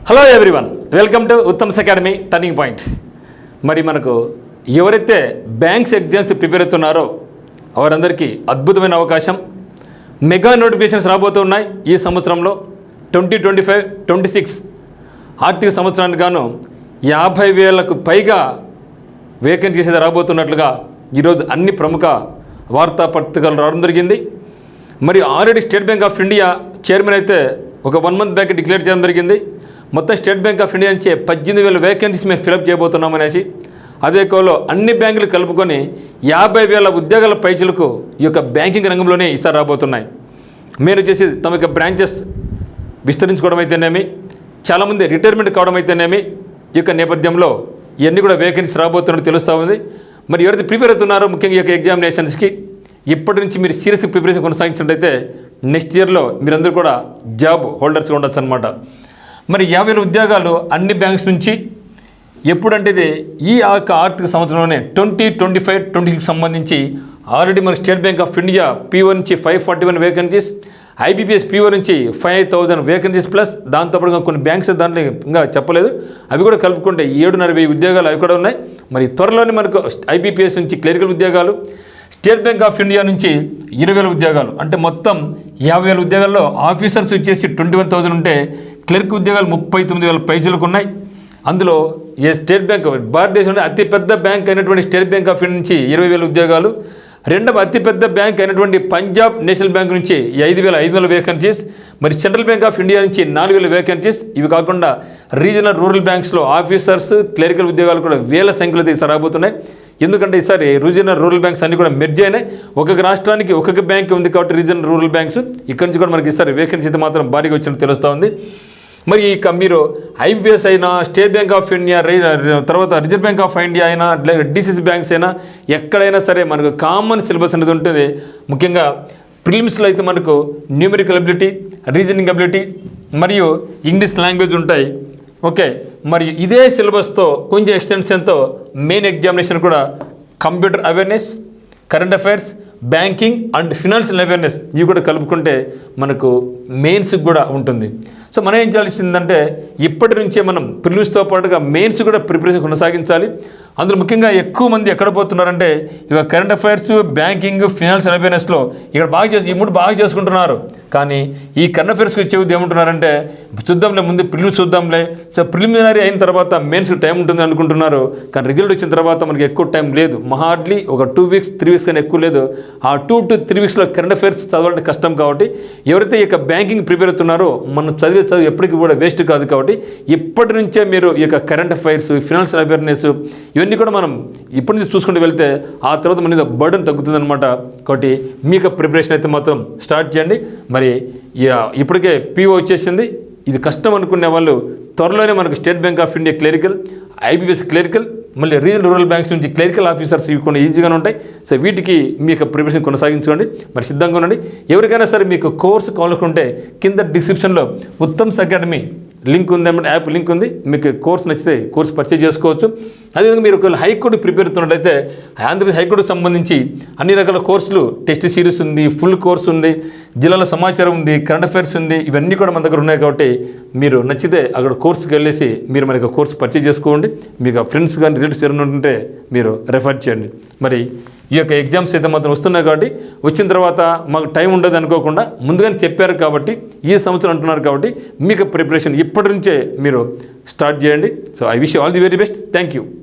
Hello everyone, welcome to Uttam's academy turning point. మరి మనకు ఎవరైతే బ్యాంక్స్ ఎగ్జామ్స్ ప్రిపేర్ అవుతున్నారో వారందరికీ అద్భుతమైన అవకాశం. మెగా నోటిఫికేషన్స్ రాబోతున్నాయి ఈ సంవత్సరంలో. 2025-26 ఆర్థిక సంవత్సరానికి గాను 50,000కు పైగా వేకెన్సీస్ రాబోతున్నట్లుగా ఈరోజు అన్ని ప్రముఖ వార్తాపత్రికలు రావడం జరిగింది. మరి already state bank of India chairman అయితే ఒక 1 month బ్యాక్ డిక్లేర్ చేయడం జరిగింది. మొత్తం స్టేట్ బ్యాంక్ ఆఫ్ ఇండియా నుంచి 18,000 వేకెన్సీస్ మేము ఫిలప్ చేయబోతున్నాం అనేసి. అదే కోలో అన్ని బ్యాంకులు కలుపుకొని 50,000 ఉద్యోగాల పైచులకు ఈ యొక్క బ్యాంకింగ్ రంగంలోనే ఈసారి రాబోతున్నాయి. మీరు వచ్చేసి తమ యొక్క బ్రాంచెస్ విస్తరించుకోవడం అయితేనేమి, చాలామంది రిటైర్మెంట్ కావడం అయితేనేమి, ఈ యొక్క నేపథ్యంలో ఇవన్నీ కూడా వేకెన్సీస్ రాబోతున్నట్టు తెలుస్తూ ఉంది. మరి ఎవరైతే ప్రిపేర్ అవుతున్నారో ముఖ్యంగా ఈ యొక్క ఎగ్జామినేషన్స్కి ఇప్పటి నుంచి మీరు సీరియస్ ప్రిపరేషన్ కొనసాగించినట్టయితే నెక్స్ట్ ఇయర్లో మీరందరూ కూడా జాబ్ హోల్డర్స్గా ఉండొచ్చు అనమాట. మరి 50,000 ఉద్యోగాలు అన్ని బ్యాంక్స్ నుంచి ఎప్పుడంటే ఇది ఈ యొక్క ఆర్థిక సంవత్సరంలోనే 2025-26 సంబంధించి ఆల్రెడీ మన state bank of India PO నుంచి 541 వేకెన్సీస్, IBPS PO నుంచి 5,000 వేకెన్సీస్ ప్లస్ దాంతోపాటుగా కొన్ని బ్యాంక్స్ దాంట్లో ఇంకా చెప్పలేదు, అవి కూడా కలుపుకుంటే 7,500 ఉద్యోగాలు అవి కూడా ఉన్నాయి. మరి త్వరలోనే మనకు IBPS నుంచి క్లరికల్ ఉద్యోగాలు, స్టేట్ బ్యాంక్ ఆఫ్ ఇండియా నుంచి 20,000 ఉద్యోగాలు, అంటే మొత్తం 50,000 ఉద్యోగాల్లో ఆఫీసర్స్ వచ్చేసి 21,000 ఉంటే క్లర్క్ ఉద్యోగాలు 39,000 పైచులకు ఉన్నాయి. అందులో ఏ స్టేట్ బ్యాంక్ భారతదేశంలో అతిపెద్ద బ్యాంక్ అయినటువంటి స్టేట్ బ్యాంక్ ఆఫ్ ఇండియా నుంచి 20,000 ఉద్యోగాలు, రెండవ అతిపెద్ద బ్యాంక్ అయినటువంటి పంజాబ్ నేషనల్ బ్యాంక్ నుంచి 5,500 వేకెన్సీస్, మరి సెంట్రల్ బ్యాంక్ ఆఫ్ ఇండియా నుంచి 4,000 వేకెన్సీస్. ఇవి కాకుండా రీజనల్ రూరల్ బ్యాంక్స్లో ఆఫీసర్స్ క్లరికల్ ఉద్యోగాలు కూడా వేల సంఖ్యలో ఈసారి రాబోతున్నాయి. ఎందుకంటే ఈసారి రీజనల్ రూరల్ బ్యాంక్స్ అన్నీ కూడా మెర్జ్ అయినాయి. ఒక్కొక్క రాష్ట్రానికి ఒక్కొక్క బ్యాంక్ ఉంది కాబట్టి రీజనల్ రూరల్ బ్యాంక్స్ ఇక్కడి నుంచి కూడా మనకి ఈసారి వేకెన్సీ అయితే మాత్రం భారీగా వచ్చినట్టు తెలుస్తూ ఉంది. మరి ఇక మీరు IBPS అయినా, స్టేట్ బ్యాంక్ ఆఫ్ ఇండియా, తర్వాత రిజర్వ్ బ్యాంక్ ఆఫ్ ఇండియా అయినా, DCC బ్యాంక్స్ అయినా, ఎక్కడైనా సరే మనకు కామన్ సిలబస్ అనేది ఉంటుంది. ముఖ్యంగా ప్రిలిమ్స్లో అయితే మనకు న్యూమరికల్ అబిలిటీ, రీజనింగ్ అబిలిటీ మరియు ఇంగ్లీష్ లాంగ్వేజ్ ఉంటాయి. ఓకే, మరి ఇదే సిలబస్తో కొంచెం ఎక్స్టెన్షన్తో మెయిన్ ఎగ్జామినేషన్ కూడా computer awareness, current affairs, banking and financial awareness ఇవి కూడా కలుపుకుంటే మనకు మెయిన్స్కి కూడా ఉంటుంది. సో మనం ఏం చేయాల్సిందంటే ఇప్పటి నుంచే మనం ప్రిలిమ్స్తో పాటుగా మెయిన్స్ కూడా ప్రిపరేషన్ కొనసాగించాలి. అందులో ముఖ్యంగా ఎక్కువ మంది ఎక్కడ పోతున్నారంటే ఇక కరెంట్ అఫైర్స్, బ్యాంకింగ్, ఫినాన్షియల్ అవేర్నెస్లో ఇక్కడ ఈ 3 బాగా చేసుకుంటున్నారు. కానీ ఈ కరెంట్ అఫైర్స్కి వచ్చేది ఏమంటున్నారంటే చూద్దాంలే, ముందు ప్రిలిమ్స్ చూద్దాంలే, సో ప్రిలిమినరీ అయిన తర్వాత మెయిన్స్కి టైం ఉంటుంది అనుకుంటున్నారు. కానీ రిజల్ట్ వచ్చిన తర్వాత మనకి ఎక్కువ టైం లేదు, హార్డ్లీ ఒక 2 weeks 3 weeks కానీ ఎక్కువ లేదు. ఆ 2 to 3 weeksలో కరెంట్ అఫైర్స్ చదవాలంటే కష్టం. కాబట్టి ఎవరైతే ఇక బ్యాంకింగ్ ప్రిపేర్ అవుతున్నారో మనం చదివే చదువు ఎప్పటికీ కూడా వేస్ట్ కాదు. కాబట్టి ఇప్పటి నుంచే మీరు ఈ యొక్క కరెంట్ అఫైర్స్, ఫినాన్షియల్ అవేర్నెస్ ఇవన్నీ కూడా మనం ఇప్పటి నుంచి చూసుకుంటూ వెళ్తే ఆ తర్వాత మన బర్డన్ తగ్గుతుంది అనమాట. కాబట్టి మీకు ప్రిపరేషన్ అయితే మాత్రం స్టార్ట్ చేయండి. మరి ఇప్పటికే PO వచ్చేసింది, ఇది కష్టం అనుకునే వాళ్ళు త్వరలోనే మనకు state bank of India clerical, IBPS clerical, మళ్ళీ రీజనల్ రూరల్ బ్యాంక్స్ నుంచి క్లరికల్ ఆఫీసర్స్ ఇవి కొన్ని ఈజీగానే ఉంటాయి. సో వీటికి మీ యొక్క ప్రిపరేషన్ కొనసాగించుకోండి. మరి సిద్ధంగా ఉండండి. ఎవరికైనా సరే మీకు కోర్సు కావాలనుకుంటే కింద డిస్క్రిప్షన్లో ఉత్తమ్స్ అకాడమీ లింక్ ఉంది, యాప్ లింక్ ఉంది. మీకు కోర్స్ నచ్చితే కోర్స్ పర్చేజ్ చేసుకోవచ్చు. అదేవిధంగా మీరు ఒకవేళ హైకోర్టు ప్రిపేర్ అవుతున్నట్లయితే ఆంధ్రప్రదేశ్ హైకోర్టుకు సంబంధించి అన్ని రకాల కోర్సులు, టెస్ట్ సిరీస్ ఉంది, ఫుల్ కోర్స్ ఉంది, జిల్లాల సమాచారం ఉంది, కరెంట్ అఫైర్స్ ఉంది, ఇవన్నీ కూడా మన దగ్గర ఉన్నాయి. కాబట్టి మీరు నచ్చితే అక్కడ కోర్సుకి వెళ్ళేసి మీరు మనకి కోర్సు పర్చేజ్ చేసుకోండి. మీకు ఫ్రెండ్స్ కానీ రిలేటివ్స్ ఎవరైనా ఉంటే మీరు రెఫర్ చేయండి. మరి ఈ యొక్క ఎగ్జామ్స్ అయితే మాత్రం వస్తున్నాయి కాబట్టి వచ్చిన తర్వాత మాకు టైం ఉండదు అనుకోకుండా ముందుగానే చెప్పారు కాబట్టి ఈ సంవత్సరం అంటున్నారు కాబట్టి మీకు ప్రిపరేషన్ ఇప్పటి నుంచే మీరు స్టార్ట్ చేయండి. So I wish you all the very best. Thank you.